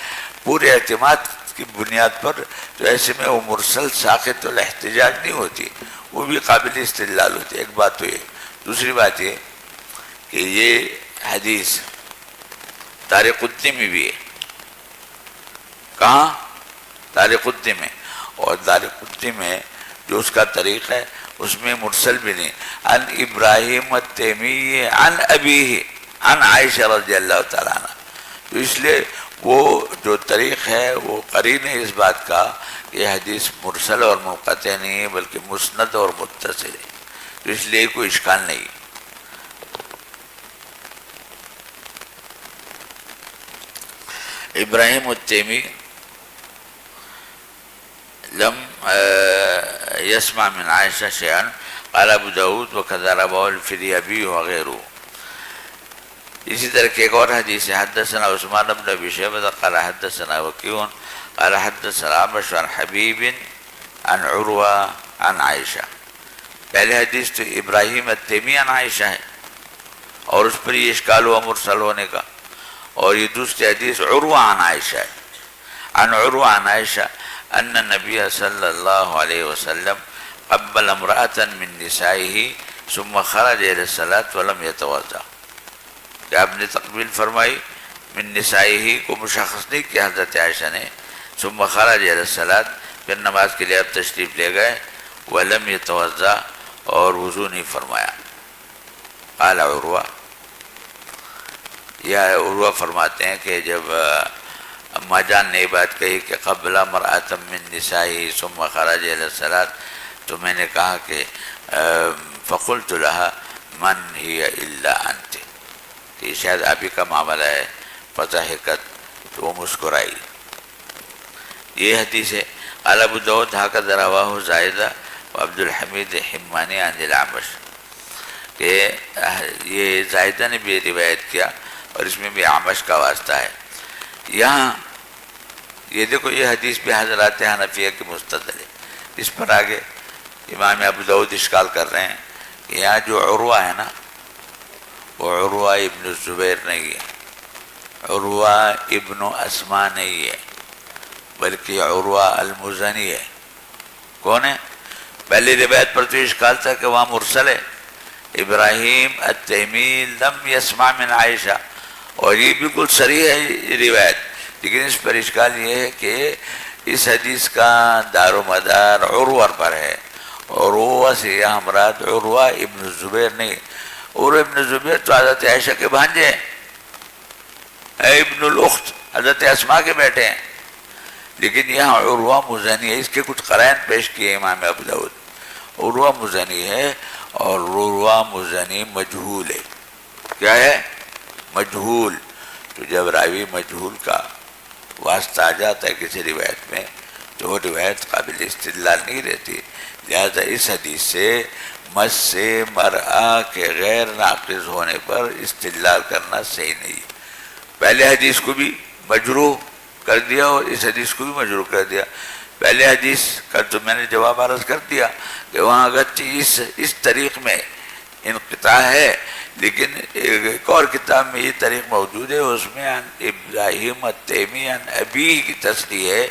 پورے اعتماد کی بنیاد پر تو ایسے میں وہ مرسل ساقط الاحتجاج نہیں ہوتی, وہ بھی قابل استدلال ہوتی ہے. ایک بات تو یہ. دوسری بات یہ کہ یہ حدیث تاریخ قطنی میں بھی ہے. کہاں؟ تاریخ قطنی میں. اور تاریخ قطنی میں جو اس کا طریق ہے اس میں مرسل بھی نہیں. عن ابراہیم التیمی عن ابیہ عن عائشہ رضی اللہ تعالیٰ عنہ. تو اس لیے وہ جو طریق ہے وہ قرین ہے اس بات کا کہ یہ حدیث مرسل اور منقطع نہیں ہے بلکہ مسند اور متصل ہے. تو اس لیے کوئی اشکال نہیں. ابراہیم التیمی لم يسمع من عائشہ شيئا. قال ابو داود وكذا رواه الفريابي وغيره. اسی طرح کی ایک اور حدیث ہے حدثنا عثمان بن ابی شیبہ قال حدثنا وکیع قال حدثنا عمش عن حبیب عن عروہ عن عائشہ. پہلے حدیث تو ابراہیم التیمی عن عائشہ ہے اور اس پر یہ اشکال ہوا مرسل ہونے کا, اور یہ دوسری حدیث عروہ عن عائشہ ہے. عن عروہ عن عائشہ ان النبی صلی اللہ علیہ وسلم قبل امرأة من نسائه ثم خرج الى الصلاة ولم يتوضأ. کہ آپ نے تقبیل فرمائی من نسائه کو مشخص نہیں کیا حضرت عائشہ نے. ثم خرج الى الصلاة پھر نماز کے لیے آپ تشریف لے گئے. ولم يتوضأ اور وضو نہیں فرمایا. قال عروہ, یا عروہ فرماتے ہیں کہ جب اما جان نے یہ بات کہی کہ قبل امرأة من نسائه ثم خرج الى الصلاة, تو میں نے کہا کہ فقلت لها من هي الا انت, کہ شاید آپ ہی کا معاملہ ہے. فضحکت, تو وہ مسکرائی. یہ حدیث ہے. قال ابو داود هكذا رواه زائدہ وعبد الحمید حمانی عن الاعمش, کہ یہ زائدہ نے بھی روایت کیا اور اس میں بھی اعمش کا واسطہ ہے. یہاں یہ دیکھو یہ حدیث بھی حضرات حنفیہ کی مستدل ہے. اس پر آگے امام ابو داود اشکال کر رہے ہیں کہ یہاں جو عروہ ہے نا وہ عروہ ابن الزبیر نہیں ہے, عروہ ابن اسما نہیں ہے, بلکہ عروہ المزنی ہے. کون ہے؟ پہلی روایت پر تو اشکال تھا کہ وہاں مرسل ہے ابراہیم التیمی لم یسمع من عائشہ, اور یہ بالکل صریح ہے یہ روایت. لیکن اس پر اشکال یہ ہے کہ اس حدیث کا دار و مدار عروہ پر ہے. عروہ سے یہاں مراد عروہ ابن الزبیر نہیں. عروہ ابن الزبیر تو حضرت عائشہ کے بھانجے ہیں, ابن الاخت حضرت اسماء کے بیٹے ہیں. لیکن یہاں عروہ مزنی ہے. اس کے کچھ قرائن پیش کیے امام ابو داود. عروہ مزنی ہے اور عروہ مزنی مجہول ہے. کیا ہے؟ مجہول. تو جب راوی مجہول کا واسطہ آ جاتا ہے کسی روایت میں تو وہ روایت قابل استدلال نہیں رہتی. لہذا اس حدیث سے مس سے مرآ کے غیر ناقص ہونے پر استدلال کرنا صحیح نہیں. پہلے حدیث کو بھی مجروح کر دیا اور اس حدیث کو بھی مجروح کر دیا. پہلے حدیث کا تو میں نے جواب عرض کر دیا کہ وہاں اگرچہ اس طریق میں انقطاع ہے لیکن ایک اور کتاب میں یہ طریق موجود ہے, اس میں عن ابراہیم التیمی عن ابی کی تصریح ہے.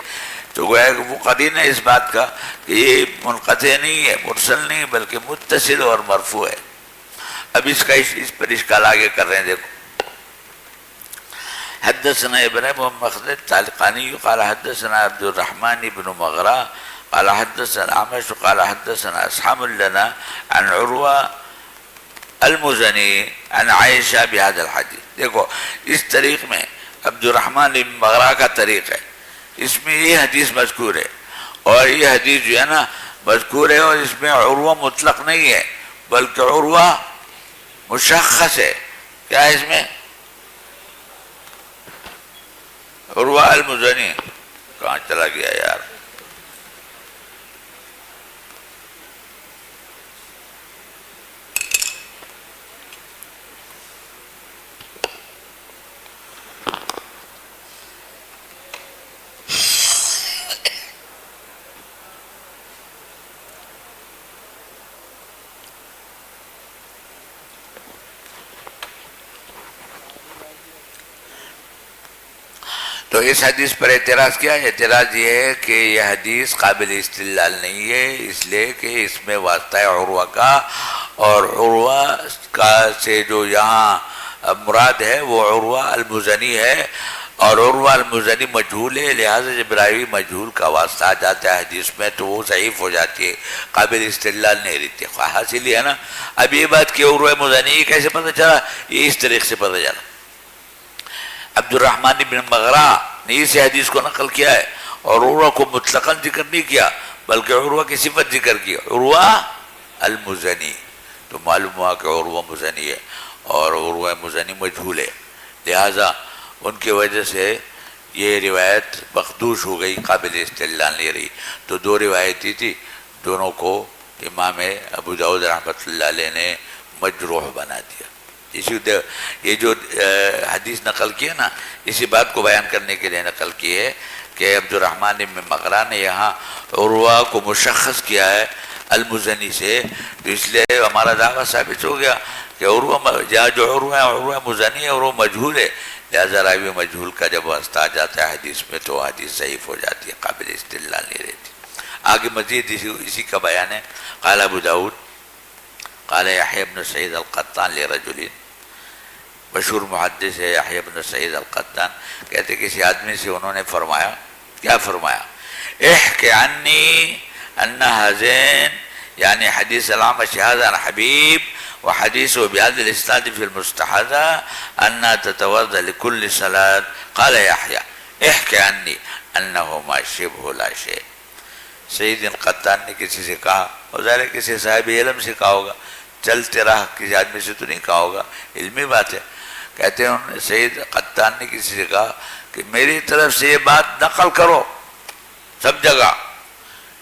تو گویا کہ وہ قرینہ ہے اس بات کا کہ یہ منقطع نہیں ہے, مرسل نہیں, بلکہ متصل اور مرفوع ہے. اب اس پر اشکال آگے کر رہے ہیں. دیکھو حدثنا ابراہیم بن مخلد طالقانی قال حدثنا عبد الرحمن بن مغرا قال حدثنا عمش قال حدثنا اصحاب لنا عن عروہ المزنی عن عائشہ بهذا الحدیث. دیکھو اس طریق میں عبد الرحمن بن مغرا کا طریق ہے اس میں یہ حدیث مذکور ہے، اور یہ حدیث جو ہے نا مذکور ہے، اور اس میں عروہ مطلق نہیں ہے بلکہ عروہ مشخص ہے. کیا ہے اس میں؟ عروہ المزنی. کہاں چلا گیا یار؟ تو اس حدیث پر اعتراض کیا ہے؟ اعتراض یہ ہے کہ یہ حدیث قابل استدلال نہیں ہے، اس لیے کہ اس میں واسطہ ہے عروہ کا، اور عروہ کا سے جو یہاں مراد ہے وہ عروہ المزنی ہے، اور عروہ المزنی مجہول ہے، لہذا جب راوی مجہول کا واسطہ آ جاتا ہے حدیث میں تو وہ ضعیف ہو جاتی ہے، قابل استدلال نہیں رہتی. حاصل یہ ہے نا. اب یہ بات کہ عروہ مزنی کیسے پتہ چلا؟ یہ اس طریقے سے پتہ چلا. عبد الرحمن بن مغرہ نے اس حدیث کو نقل کیا ہے، اور عروہ کو مطلقاً ذکر نہیں کیا بلکہ عروہ کی صفت ذکر کی، عروہ المزنی. تو معلوم ہوا کہ عروہ مزنی ہے، اور عروہ مزنی مجہول ہے، لہذا ان کی وجہ سے یہ روایت مخدوش ہو گئی، قابل استدلال نہیں رہی. تو دو روایتی تھی، دونوں کو امام ابو داؤد رحمۃ اللہ علیہ نے مجروح بنا دیا. یہ جو حدیث نقل کی ہے نا، اسی بات کو بیان کرنے کے لیے نقل کی ہے کہ عبد الرحمن بن مغرہ نے یہاں عروہ کو مشخص کیا ہے المزنی سے، تو اس لیے ہمارا دعویٰ ثابت ہو گیا کہ عروہ جو عروہ ہے عروہ مزنی ہے، عروہ مجہول ہے، لہذا راوی مجہول کا جب واسطہ آ جاتا ہے حدیث میں تو حدیث ضعیف ہو جاتی ہے، قابل استدلال نہیں رہتی. آگے مزید اسی کا بیان ہے. قال ابو داؤد قال یحییٰ بن سعید القطان لرجل، مشہور محدث ہے یحییٰ بن سعید القطان، کہتے کسی آدمی سے انہوں نے فرمایا، کیا فرمایا؟ احکی عنی ان هذین، یعنی حدیث العامش هذا عن حبیب وحدیثه بهذا الاسناد في المستحاضة أنها تتوضأ لكل صلاة. قال يحيى احکی عنی انهما شبه لا شيء. سعید القطان نے کسی سے کہا، اور ظاہر کسی صاحب علم سے کہا ہوگا، چلتے رہا کسی آدمی سے تو نہیں کہا ہوگا، علمی بات ہے. کہتے ہیں سعید قطان نے کسی سے کہا کہ میری طرف سے یہ بات نقل کرو سب جگہ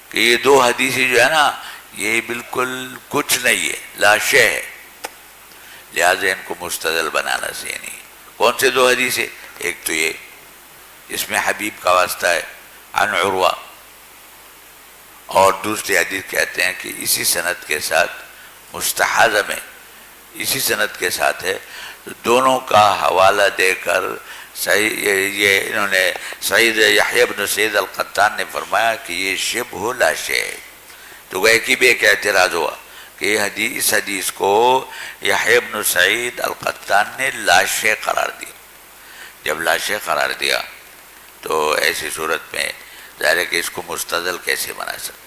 کہ یہ دو حدیثی جو ہے نا یہ بالکل کچھ نہیں ہے، لا شے ہے، لہٰذا ان کو مستدل بنانا صحیح نہیں. کون سے دو حدیث ہے؟ ایک تو یہ اس میں حبیب کا واسطہ ہے عن عروہ، اور دوسری حدیث کہتے ہیں کہ اسی سند کے ساتھ مستحاضہ میں اسی سند کے ساتھ ہے. دونوں کا حوالہ دے کر یہ انہوں نے سعید یحییٰ بن سعید القطان نے فرمایا کہ یہ شبہ لا شے ہے. تو گئے کہ بھی ایک اعتراض ہوا کہ اس حدیث کو یحییٰ بن سعید القطان نے لا شے قرار دیا. جب لا شے قرار دیا تو ایسی صورت میں ظاہر ہے کہ اس کو مستدل کیسے بنا سکتے.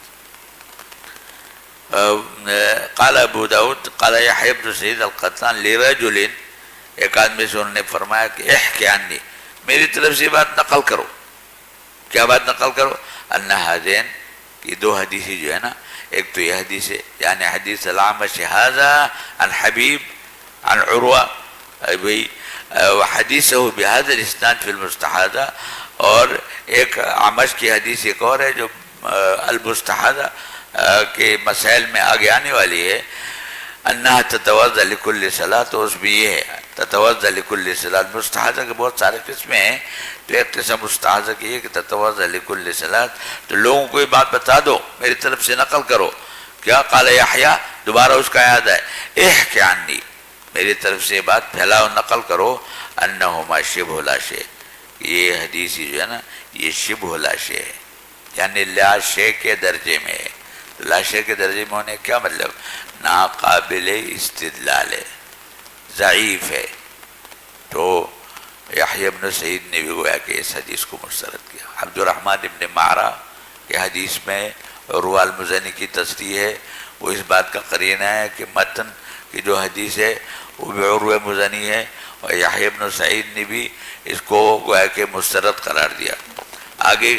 قال ابو داود قال یحییٰ بن سعید القطان لرجل، ایک آدمی سے انہوں نے فرمایا کہ احکی عنی، میری طرف سے بات نقل کرو. کیا بات نقل کرو؟ ان هذین، کہ دو حدیثی جو ہے نا، ایک تو یہ حدیث ہے یعنی حدیث العامش هذا عن حبیب عن عروہ وحدیثہ بهذا الاسناد فی المستحاضہ، اور ایک عامش کی حدیث ایک اور ہے جو المستحاضہ کے مسائل میں آگے آنے والی ہے. انہا تتوضا لکل صلاۃ، تو اس بھی یہ ہے تتوضا لکل صلاۃ. مستحاضہ کے بہت سارے قسمیں ہیں، تو ایک قسم مستحاضہ کی ہے کہ تتوضا لکل صلاۃ. تو لوگوں کو یہ بات بتا دو، میری طرف سے نقل کرو. کیا؟ قال یحییٰ، دوبارہ اس کا یاد ہے، احکی عنی، میری طرف سے بات پھیلاؤ نقل کرو. انہما شبہ لا شے، یہ حدیثی جو ہے نا یہ شبہ لا شے ہے، یعنی لا شے کے درجے میں ہے. لا شے کے درجے میں ہونے کیا مطلب؟ ناقابل استدلال ہے، ضعیف ہے. تو یحییٰ بن سعید نے بھی گویا کہ اس حدیث کو مسترد کیا. عبد الرحمن بن مغرہ کی حدیث میں عروہ المزنی کی تصریح ہے، وہ اس بات کا قرینہ ہے کہ متن کی جو حدیث ہے وہ بھی عروہ مزنی ہے، اور یحییٰ بن سعید نے بھی اس کو گویا کہ مسترد قرار دیا. آگے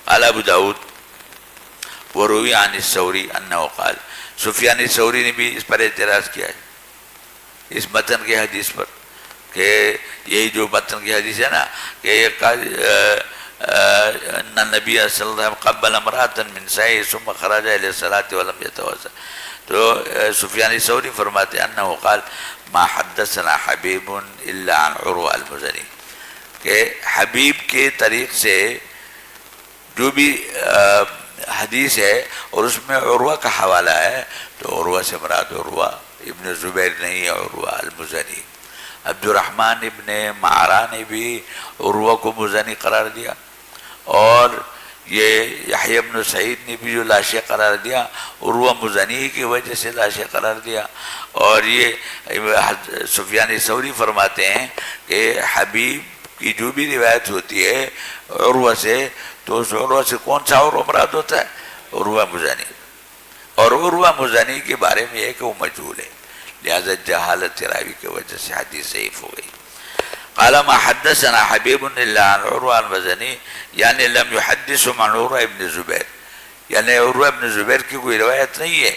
قال ابو داود وروی عن الثوری انه قال، سفیان ثوری نے بھی اس پر اعتراض کیا ہے اس متن کے حدیث پر، کہ یہی جو متن کی حدیث ہے نا کہ ان النبی صلی اللہ علیہ وسلم قبل امرأة من سائه ثم خرج الى الصلاة ولم يتوضأ، تو سفیان ثوری فرماتے ہیں انه قال ما حدثنا حبیب الا عن عروہ المزنی، کہ حبیب کے طریق سے جو بھی حدیث ہے اور اس میں عروہ کا حوالہ ہے تو عروہ سے مراد عروہ ابن زبیر نہیں ہے، عروہ المزنی۔ عبد الرحمن ابن معرہ نے بھی عروہ کو مزنی قرار دیا، اور یہ یحییٰ ابن سعید نے بھی جو لاشے قرار دیا عروہ مزنی کی وجہ سے لاشے قرار دیا۔ اور یہ سفیان ثوری فرماتے ہیں کہ حبیب کی جو بھی روایت ہوتی ہے عروہ سے تو اس عروہ سے کون سا عروہ مراد ہوتا ہے؟ عروہ مزنی، اور عروہ مزنی کے بارے میں یہ کہ وہ مجہول ہے، لہذا جہالت راوی کی وجہ سے حدیث ضعیف ہو گئی۔ قال ما حدثنا حبیب الا عن عروہ المزنی، یعنی لم یحدث عن عروہ ابن زبیر، یعنی عروہ ابن زبیر کی کوئی روایت نہیں ہے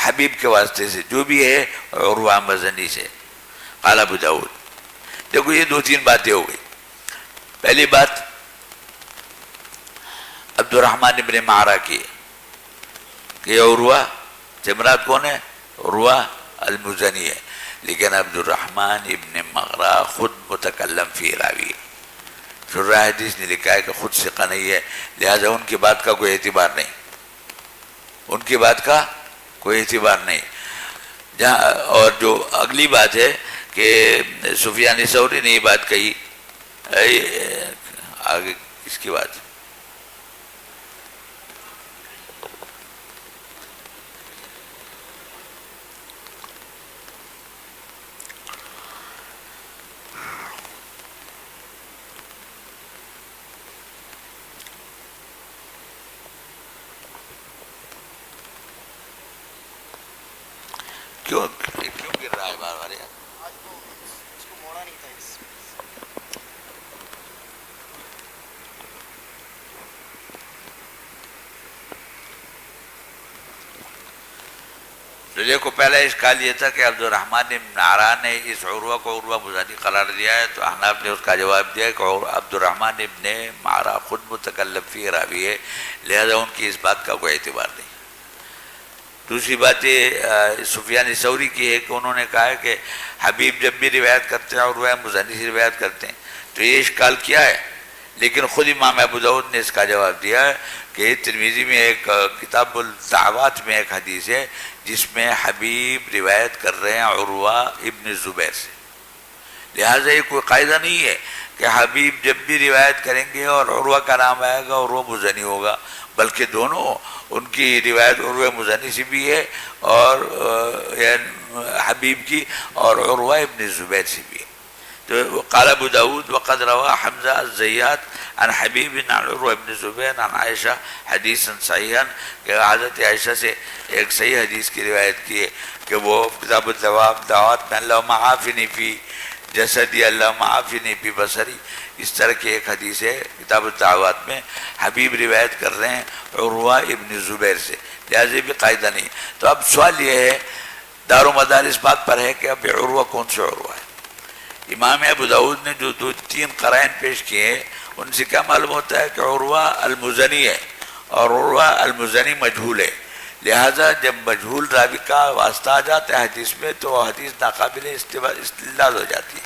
حبیب کے واسطے سے، جو بھی ہے عروہ مزنی سے۔ قال ابو داود، دیکھو یہ دو تین باتیں ہو گئی۔ پہلی بات عبد الرحمن ابن معرہ کی کہ عروہ سے مراد کون ہے؟ عروہ المزنی ہے، لیکن عبد الرحمن ابن معرہ خود متکلم فی راوی، شرح حدیث نے لکھا ہے کہ خود ثقہ نہیں ہے، لہذا ان کی بات کا کوئی اعتبار نہیں، ان کی بات کا کوئی اعتبار نہیں۔ جہاں اور جو اگلی بات ہے کہ سفیان ثوری نے یہ بات کہی، آگے اس کی بات کیوں گر رہا ہے بار بار یار؟ تو دیکھو پہلا اشکال یہ تھا کہ عبد الرحمن ابن معرہ نے اس عروہ کو عروہ مزنی قرار دیا ہے، تو احناف نے اس کا جواب دیا کہ عبد الرحمن ابن معرہ خود متکلم فی راوی ہے، لہذا ان کی اس بات کا کوئی اعتبار نہیں۔ دوسری بات یہ سفیان ثوری کی ہے کہ انہوں نے کہا ہے کہ حبیب جب بھی روایت کرتے ہیں عروہ مزنی سے روایت کرتے ہیں، تو یہ اشکال کیا ہے؟ لیکن خود امام ابو داؤد نے اس کا جواب دیا ہے کہ ترمذی میں ایک کتاب الدعوات میں ایک حدیث ہے جس میں حبیب روایت کر رہے ہیں عروہ ابن زبیر سے، لہٰذا یہ کوئی قاعدہ نہیں ہے کہ حبیب جب بھی روایت کریں گے اور عروہ کا نام آئے گا عروہ مزنی ہوگا، بلکہ دونوں ان کی روایت عروہ مزنی سے بھی ہے اور حبیب کی اور عروہ ابن زبیر سے بھی ہے۔ تو قال ابو داود وقد روى حمزہ الزیات عن حبیب عن عروہ ابن زبیر عن عائشہ حدیثا صحیحا، کہ حضرت عائشہ سے ایک صحیح حدیث کی روایت کی ہے کہ وہ کتاب الدعوات میں اللہم عافنی فی جسدی اللہم عافنی فی بصری، اس طرح کی ایک حدیث ہے کتاب الدعوات میں، حبیب روایت کر رہے ہیں عروہ ابن زبیر سے، لہذا بھی قاعدہ نہیں۔ تو اب سوال یہ ہے، دار و مدار اس بات پر ہے کہ اب عروہ کون سے عروہ ہے؟ امام ابو داود نے جو دو تین قرائن پیش کیے ہیں ان سے کیا معلوم ہوتا ہے کہ عروہ المزنی ہے، اور عروہ المزنی مجہول ہے، لہذا جب مجہول راوی کا واسطہ آ جاتا ہے حدیث میں تو حدیث ناقابل استدلال ہو جاتی ہے۔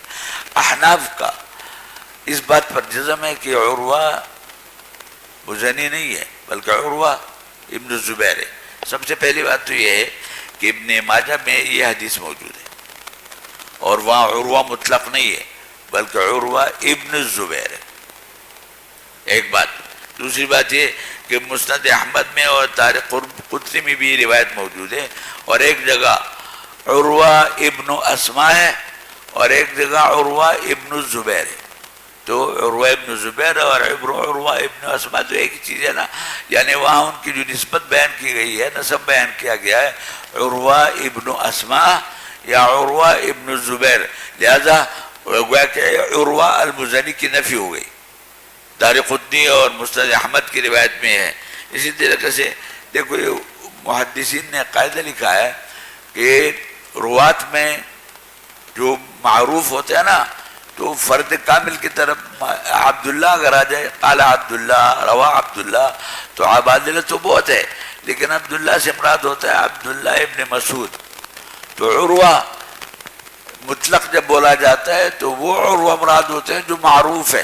احناف کا اس بات پر جزم ہے کہ عروہ مزنی نہیں ہے بلکہ عروہ ابن زبیر ہے۔ سب سے پہلی بات تو یہ ہے کہ ابن ماجہ میں یہ حدیث موجود ہے اور وہاں عروہ مطلق نہیں ہے بلکہ عروہ ابن الزبیر ہے، ایک بات۔ دوسری بات یہ کہ مسند احمد میں اور تاریخ قطری میں بھی روایت موجود ہے، اور ایک جگہ عروہ ابن اسما ہے اور ایک جگہ عروہ ابن الزبیر ہے، تو عروہ ابن زبیر اور عروہ ابن اسما تو ایک ہی چیز ہے نا، یعنی وہاں ان کی جو نسبت بیان کی گئی ہے، نسب بیان کیا گیا ہے عروہ ابن اسما یا عروہ ابن الزبیر، لہذا گویا کہ عروہ المزنی کی نفی ہو گئی، دارقطنی اور مسند احمد کی روایت میں ہے. اسی طریقے سے دیکھو یہ محدثین نے قاعدہ لکھا ہے کہ روات میں جو معروف ہوتے ہیں نا تو فرد کامل کی طرف عبداللہ اگر آ جائے قال عبداللہ روا عبداللہ تو عبادلہ تو بہت ہے، لیکن عبداللہ سے مراد ہوتا ہے عبداللہ ابن مسعود. تو عروہ مطلق جب بولا جاتا ہے تو وہ عروہ مراد ہوتے ہیں جو معروف ہے.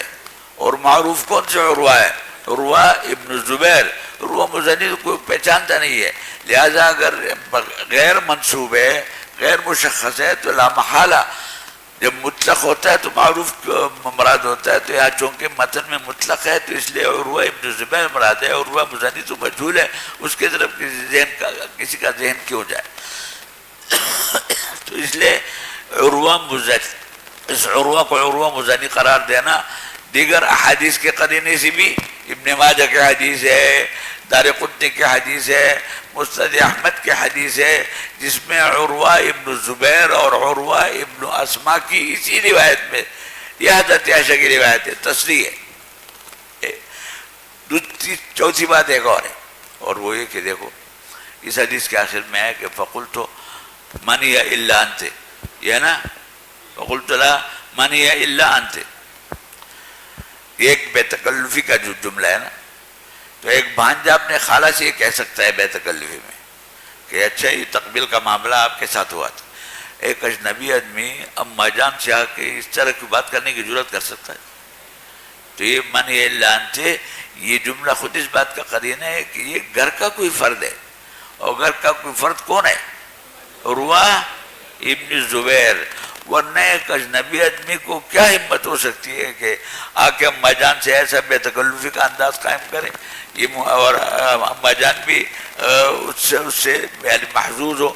اور معروف کون سے عروہ ہے؟ عروہ ابن زبیر. عروہ مزنی تو کوئی پہچانتا نہیں ہے، لہذا اگر غیر منصوب ہے غیر مشخص ہے تو لا محالہ جب مطلق ہوتا ہے تو معروف مراد ہوتا ہے. تو یہاں چونکہ متن میں مطلق ہے تو اس لیے عروہ ابن زبیر مراد ہے. عروہ مزنی تو مجہول ہے، اس کے طرف کسی کا ذہن کیوں جائے. تو اس لیے عروہ مزنی، اس عروہ کو عروہ مزنی قرار دینا دیگر احادیث کے قرینے سے بھی، ابن ماجہ کے حدیث ہے، دارقطنی کے حدیث ہے، مسند احمد کے حدیث ہے جس میں عروہ ابن زبیر اور عروہ ابن اسما کی اسی روایت میں یہ حضرت عائشہ کی روایت ہے، تصریح ہے. چوتھی بات ایک اور ہے، اور وہ یہ کہ دیکھو اس حدیث کے آخر میں ہے کہ فقلت من ہی الا انت، یہ ہے نا، فقلت لا من ہی الا انت. ایک بے تکلفی کا جو جملہ ہے نا، تو ایک بھانجا اپنے خالہ سے یہ کہہ سکتا ہے بے تکلفی میں کہ اچھا یہ تقبیل کا معاملہ آپ کے ساتھ ہوا تھا. ایک اجنبی آدمی اما جان سے آ کے اس طرح کی بات کرنے کی جرات کر سکتا ہے؟ تو یہ من ہی الا انت، یہ جملہ خود اس بات کا قرینہ ہے کہ یہ گھر کا کوئی فرد ہے. اور گھر کا کوئی فرد کون ہے؟ عروہ ابن زبیر. ورنہ ایک اجنبی آدمی کو کیا ہمت ہو سکتی ہے کہ آ کے اما جان سے ایسا بے تکلفی کا انداز قائم کرے. یہ اور اما جان بھی اس سے محظوظ ہو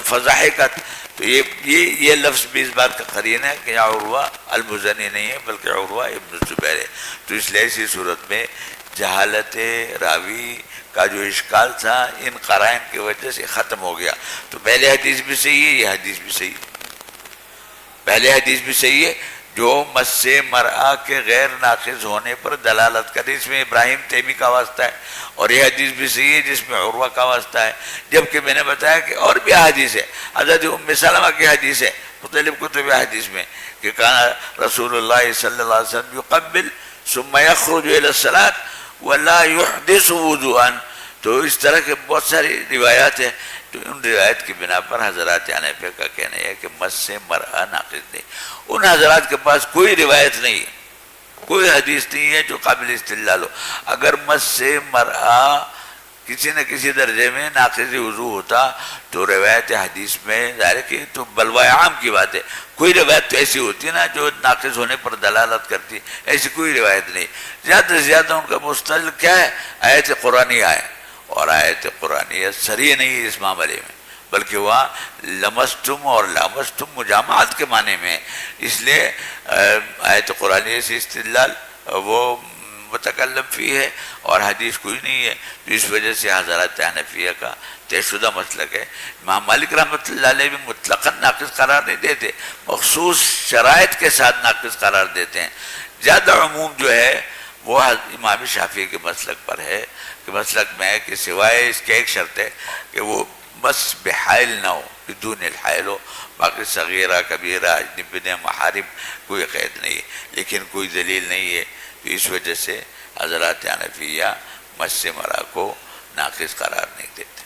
فضاحقت. تو یہ لفظ بھی اس بات کا قرینہ ہے کہ یہاں عروہ المزنی نہیں ہے بلکہ عروہ ابن زبیر ہے. تو اس لیے اسی صورت میں جہالت راوی کا جو اشکال تھا ان قرائن کی وجہ سے ختم ہو گیا. تو پہلے حدیث بھی صحیح ہے، یہ حدیث بھی صحیح ہے. پہلے حدیث بھی صحیح ہے جو مس مرآ کے غیر ناقص ہونے پر دلالت کرے، اس میں ابراہیم تیمی کا واسطہ ہے. اور یہ حدیث بھی صحیح ہے جس میں عروہ کا واسطہ ہے. جبکہ میں نے بتایا کہ اور بھی حدیث ہے، حضرت ام سلمہ کی حدیث ہے مختلف کتب حدیث میں کہ کان رسول اللہ صلی اللہ علیہ وسلم یقبل ثم یخرج الی الصلاۃ ولا یحدث وضوءا. تو اس طرح کے بہت ساری روایات ہیں. تو ان روایت کی بنا پر حضرات حنفیہ کا کہنا ہے کہ مس مرآ ناقص نہیں. ان حضرات کے پاس کوئی روایت نہیں ہے، کوئی حدیث نہیں ہے جو قابل استدلال ہو. اگر مس مرآ کسی نہ کسی درجے میں ناقض وضو ہوتا تو روایت حدیث میں ظاہر کہ تو بلوائے عام کی بات ہے. کوئی روایت تو ایسی ہوتی ہے نا جو ناقص ہونے پر دلالت کرتی، ایسی کوئی روایت نہیں. زیادہ سے زیادہ ان کا مستدل کیا ہے؟ آیت قرآنی آئے، اور آیت قرآنی صریح نہیں ہے اس معاملے میں، بلکہ وہاں لمستم اور لامستم مجامعات کے معنی میں. اس لیے آیت قرآنی سے استدلال وہ متکلم فی ہے اور حدیث کوئی نہیں ہے. تو اس وجہ سے حضرات حنفیہ کا طے شدہ مسلک ہے. امام مالک رحمۃ اللہ علیہ بھی مطلقاً ناقص قرار نہیں دیتے، مخصوص شرائط کے ساتھ ناقص قرار دیتے ہیں. زیادہ عموم جو ہے وہ امام شافعی کے مسلک پر ہے کہ مسلک میں ہے کہ سوائے اس کے ایک شرط ہے کہ وہ بس بحائل نہ ہو، بدون الحائل ہو. باقی صغیرہ کبیرہ اجنبی محارم کوئی قید نہیں ہے، لیکن کوئی دلیل نہیں ہے. تو اس وجہ سے حضرات حنفیہ مس مرآ کو ناقص قرار نہیں دیتے.